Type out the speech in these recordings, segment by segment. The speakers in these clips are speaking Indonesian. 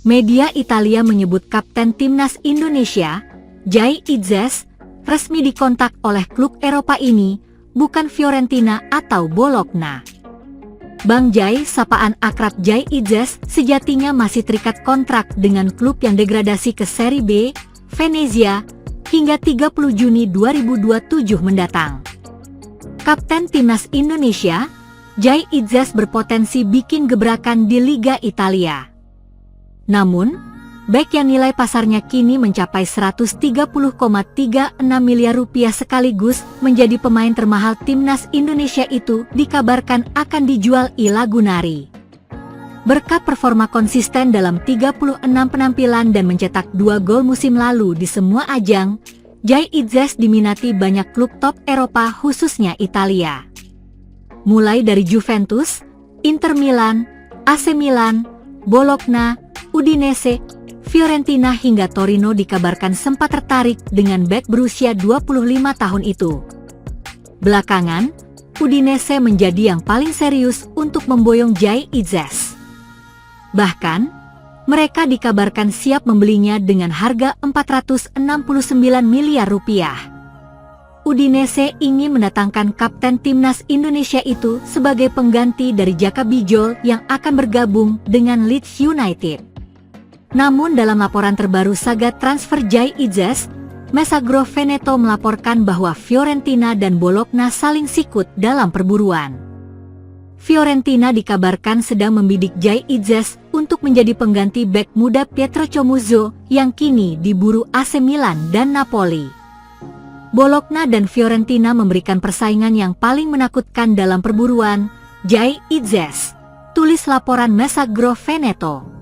Media Italia menyebut kapten timnas Indonesia, Jai Itzes, resmi dikontak oleh klub Eropa ini, bukan Fiorentina atau Bologna. Bang Jai, sapaan akrab Jai Itzes, sejatinya masih terikat kontrak dengan klub yang degradasi ke Serie B, Venezia, hingga 30 Juni 2027 mendatang. Kapten timnas Indonesia, Jai Itzes berpotensi bikin gebrakan di Liga Italia. Namun, bek yang nilai pasarnya kini mencapai 130,36 miliar rupiah sekaligus menjadi pemain termahal timnas Indonesia itu dikabarkan akan dijual I Lagunari. Berkat performa konsisten dalam 36 penampilan dan mencetak 2 gol musim lalu di semua ajang, Jai Itzes diminati banyak klub top Eropa khususnya Italia. Mulai dari Juventus, Inter Milan, AC Milan, Bologna, Udinese, Fiorentina hingga Torino dikabarkan sempat tertarik dengan bek berusia 25 tahun itu. Belakangan, Udinese menjadi yang paling serius untuk memboyong Jai Itzes. Bahkan, mereka dikabarkan siap membelinya dengan harga 469 miliar rupiah. Udinese ingin mendatangkan kapten timnas Indonesia itu sebagai pengganti dari Jaka Bijol yang akan bergabung dengan Leeds United. Namun dalam laporan terbaru saga transfer Jai Itzes, Messaggero Veneto melaporkan bahwa Fiorentina dan Bologna saling sikut dalam perburuan. Fiorentina dikabarkan sedang membidik Jai Itzes untuk menjadi pengganti bek muda Pietro Comuzzo yang kini diburu AC Milan dan Napoli. Bologna dan Fiorentina memberikan persaingan yang paling menakutkan dalam perburuan Jai Itzes, tulis laporan Messaggero Veneto.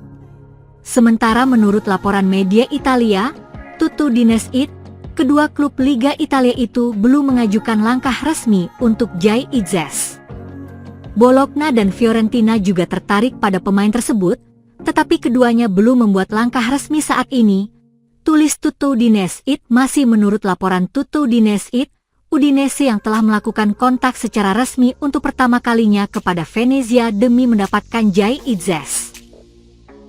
Sementara menurut laporan media Italia, Tutto di Neset, kedua klub Liga Italia itu belum mengajukan langkah resmi untuk Jai Itzes. Bologna dan Fiorentina juga tertarik pada pemain tersebut, tetapi keduanya belum membuat langkah resmi saat ini, tulis Tutto di Neset. Masih menurut laporan Tutto di Neset, Udinese yang telah melakukan kontak secara resmi untuk pertama kalinya kepada Venezia demi mendapatkan Jai Itzes.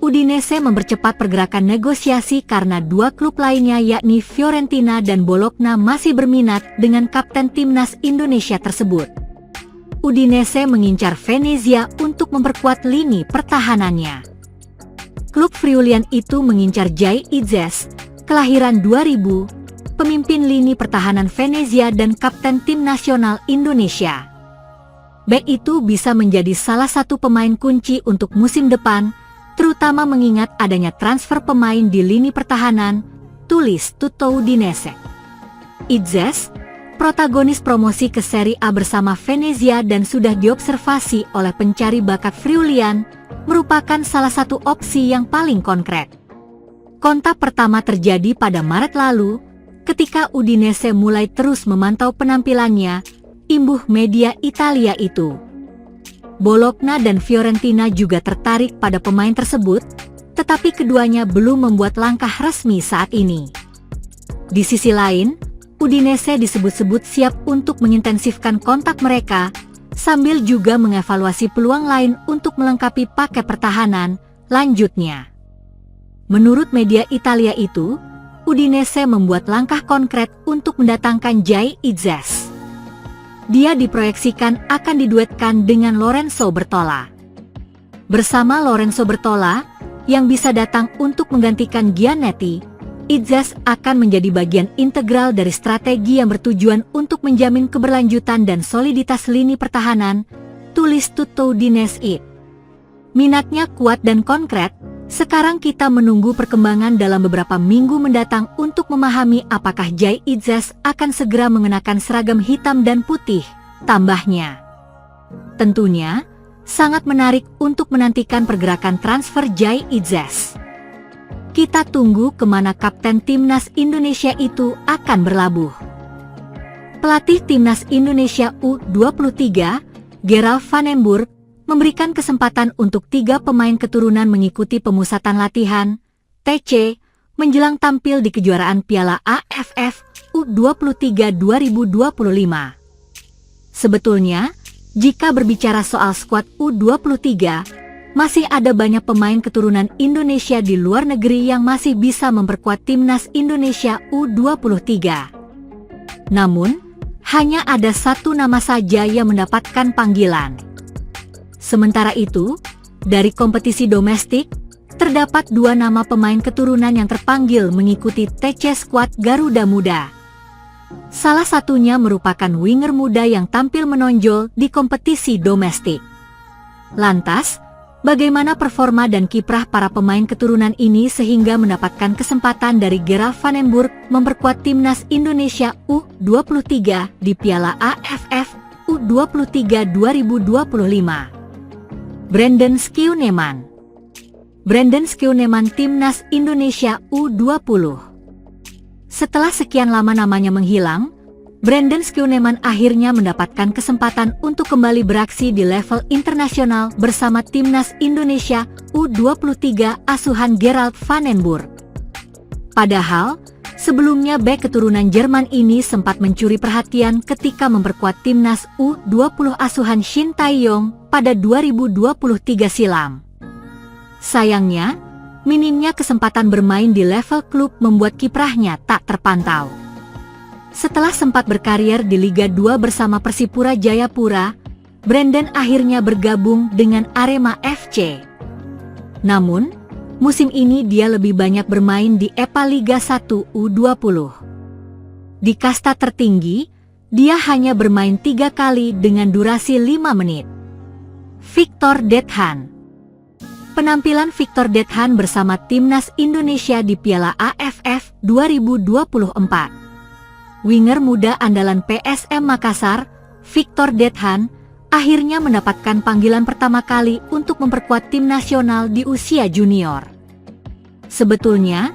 Udinese mempercepat pergerakan negosiasi karena dua klub lainnya yakni Fiorentina dan Bologna masih berminat dengan kapten timnas Indonesia tersebut. Udinese mengincar Venezia untuk memperkuat lini pertahanannya. Klub Friulian itu mengincar Jai Itzes, kelahiran 2000, pemimpin lini pertahanan Venezia dan kapten tim nasional Indonesia. Bek itu bisa menjadi salah satu pemain kunci untuk musim depan, terutama mengingat adanya transfer pemain di lini pertahanan, tulis Tutto di Neset. Itzes, protagonis promosi ke Serie A bersama Venezia dan sudah diobservasi oleh pencari bakat Friulian, merupakan salah satu opsi yang paling konkret. Kontak pertama terjadi pada Maret lalu, ketika Udinese mulai terus memantau penampilannya, imbuh media Italia itu. Bologna dan Fiorentina juga tertarik pada pemain tersebut, tetapi keduanya belum membuat langkah resmi saat ini. Di sisi lain, Udinese disebut-sebut siap untuk mengintensifkan kontak mereka, sambil juga mengevaluasi peluang lain untuk melengkapi paket pertahanan, lanjutnya. Menurut media Italia itu, Udinese membuat langkah konkret untuk mendatangkan Jai Itzes. Dia diproyeksikan akan diduetkan dengan Lorenzo Bertola. Bersama Lorenzo Bertola, yang bisa datang untuk menggantikan Giannetti, Itzes akan menjadi bagian integral dari strategi yang bertujuan untuk menjamin keberlanjutan dan soliditas lini pertahanan, tulis Tutto di Neset. Minatnya kuat dan konkret, sekarang kita menunggu perkembangan dalam beberapa minggu mendatang untuk memahami apakah Jai Itzes akan segera mengenakan seragam hitam dan putih, tambahnya. Tentunya, sangat menarik untuk menantikan pergerakan transfer Jai Itzes. Kita tunggu kemana kapten timnas Indonesia itu akan berlabuh. Pelatih timnas Indonesia U23, Gerald van den Burg, memberikan kesempatan untuk 3 pemain keturunan mengikuti pemusatan latihan, TC, menjelang tampil di kejuaraan Piala AFF U23 2025. Sebetulnya, jika berbicara soal skuad U23, masih ada banyak pemain keturunan Indonesia di luar negeri yang masih bisa memperkuat timnas Indonesia U23. Namun, hanya ada satu nama saja yang mendapatkan panggilan. Sementara itu, dari kompetisi domestik, terdapat dua nama pemain keturunan yang terpanggil mengikuti TC Squad Garuda Muda. Salah satunya merupakan winger muda yang tampil menonjol di kompetisi domestik. Lantas, bagaimana performa dan kiprah para pemain keturunan ini sehingga mendapatkan kesempatan dari Gerald van den Burg memperkuat timnas Indonesia U23 di Piala AFF U23 2025? Brandon Schooneman. Brandon Schooneman timnas Indonesia U20. Setelah sekian lama namanya menghilang, Brandon Schooneman akhirnya mendapatkan kesempatan untuk kembali beraksi di level internasional bersama timnas Indonesia U23 asuhan Gerald van den Burg. Padahal, sebelumnya bek keturunan Jerman ini sempat mencuri perhatian ketika memperkuat timnas U20 asuhan Shin Tae-yong pada 2023 silam. Sayangnya, minimnya kesempatan bermain di level klub membuat kiprahnya tak terpantau. Setelah sempat berkarir di Liga 2 bersama Persipura Jayapura, Brandon akhirnya bergabung dengan Arema FC. Namun, musim ini dia lebih banyak bermain di EPA Liga 1 U20. Di kasta tertinggi, dia hanya bermain 3 kali dengan durasi 5 menit. Victor Dethan. Penampilan Victor Dethan bersama timnas Indonesia di Piala AFF 2024. Winger muda andalan PSM Makassar, Victor Dethan, akhirnya mendapatkan panggilan pertama kali untuk memperkuat tim nasional di usia junior. Sebetulnya,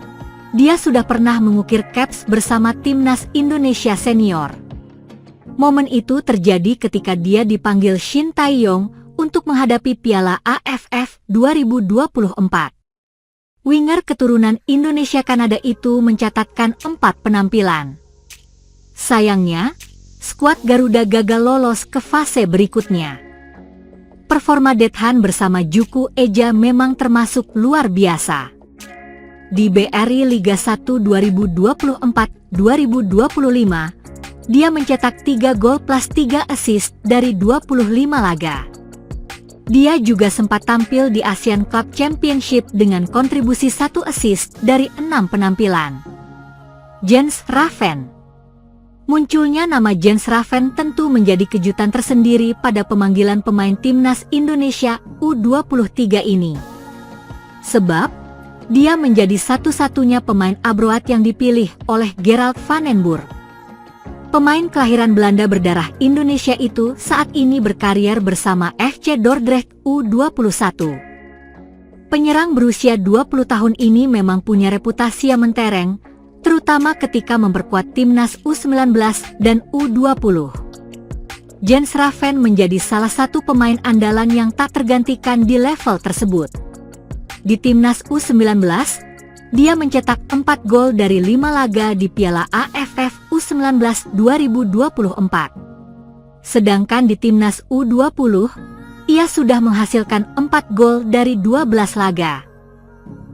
dia sudah pernah mengukir caps bersama timnas Indonesia senior. Momen itu terjadi ketika dia dipanggil Shin Tae-yong untuk menghadapi Piala AFF 2024. Winger keturunan Indonesia-Kanada itu mencatatkan 4 penampilan. Sayangnya, skuad Garuda gagal lolos ke fase berikutnya. Performa Dethan bersama Juku Eja memang termasuk luar biasa. Di BRI Liga 1 2024-2025, dia mencetak 3 gol plus 3 assist dari 25 laga. Dia juga sempat tampil di Asian Cup Championship dengan kontribusi 1 assist dari 6 penampilan. Jens Raven. Munculnya nama Jens Raven tentu menjadi kejutan tersendiri pada pemanggilan pemain timnas Indonesia U23 ini. Sebab, dia menjadi satu-satunya pemain abroad yang dipilih oleh Gerald van den Burg. Pemain kelahiran Belanda berdarah Indonesia itu saat ini berkarier bersama FC Dordrecht U21. Penyerang berusia 20 tahun ini memang punya reputasi yang mentereng, terutama ketika memperkuat timnas U19 dan U20. Jens Raven menjadi salah satu pemain andalan yang tak tergantikan di level tersebut. Di timnas U19, dia mencetak 4 gol dari 5 laga di Piala AFF U19 2024. Sedangkan di timnas U20, ia sudah menghasilkan 4 gol dari 12 laga.